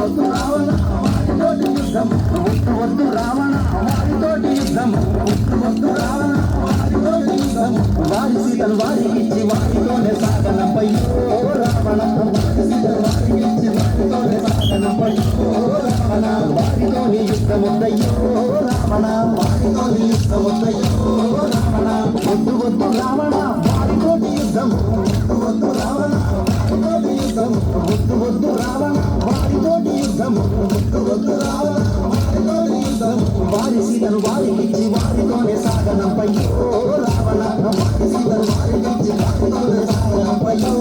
వద్దు రావణ వారితోటి యుద్ధం వద్దు రావణ వారితోటి యుద్ధం వద్దు రావణ వారితోటి యుద్ధం వారి సీతలు వారికి ఇచ్చి వారితోనే సాగనపయ్యో రావణ వారి సీతలు వారికి ఇచ్చి వారితోనే సాగనపయ్యో రావణ వారితోని యుద్ధముద్దయ్యో రావణ వారితోని యుద్ధముద్దయ్యో రావణ వద్దు రావణ వారితోటి యుద్ధం వద్దు రావణ వారితోటి యుద్ధం వద్దు రావణ వారితోటి యుద్ధం వద్దు రావణ వారితోటి యుద్ధం వారి సీతను వారికిచ్చి వారితోనే సాగనంపయ్యో రావణ వారి సీతను వారికిచ్చి వారితోనే సాగనంపయ్యో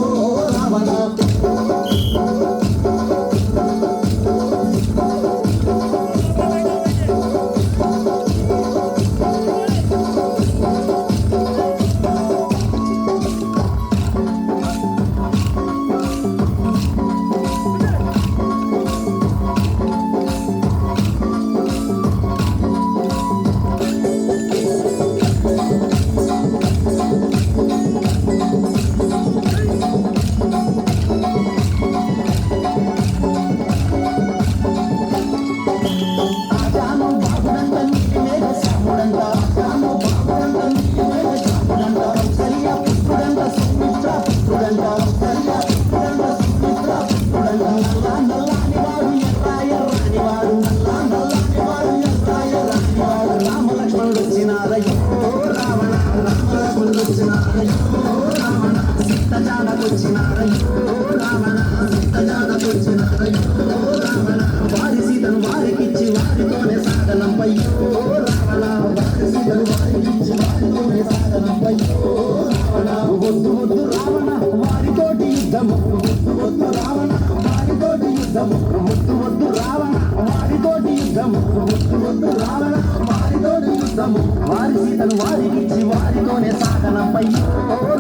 రావణ వారి సీతను వారికిచ్చి వారితోనే సాగనంపయ్యో రావణ వారి సీతను వారికిచ్చి వారితోనే సాగనంపయ్యో రావణ వద్దు రావణ వారితోటి యుద్ధము వద్దు రావణ వారితోటి యుద్ధము వద్దు రావణ వారితోటి యుద్ధము వద్దు రావణ వారితోటి యుద్ధము వారి సీతను వారికిచ్చి వారితోనే సాగనంపయ్యో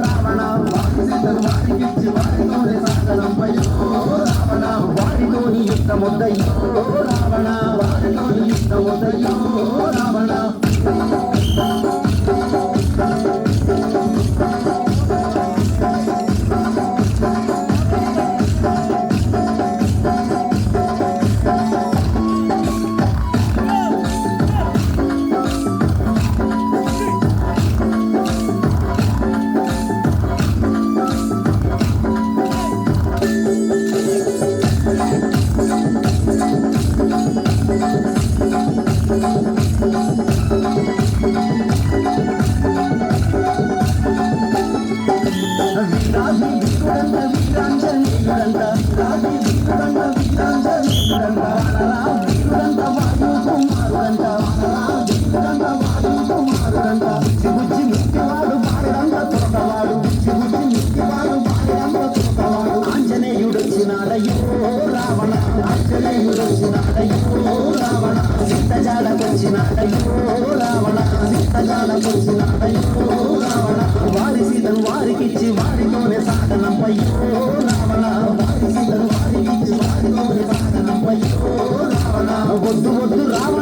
రావణ వారి సీతను వారికిచ్చి వారితోనే సాగనంపయ్యో రావణ వారితోని యుద్ధముద్దయ్యో రావణ వారితోని యుద్ధముద్దయ్యో రావణ ఆంజనేయుడొచ్చినాడయ్యో రావణ ఆంజనేయుడొచ్చినాడయ్యో రావణ సీతజాడకొచ్చినాడయ్యో రావణ సీతజాడకొచ్చినాడయ్యో రావణ వారి సీతను వారికిచ్చి వారితోనే సాగనంపయ్యో రావణ వారి సీతను వారికిచ్చి వారితోనే సాగనంపయ్యో రావణ వద్దు రావణ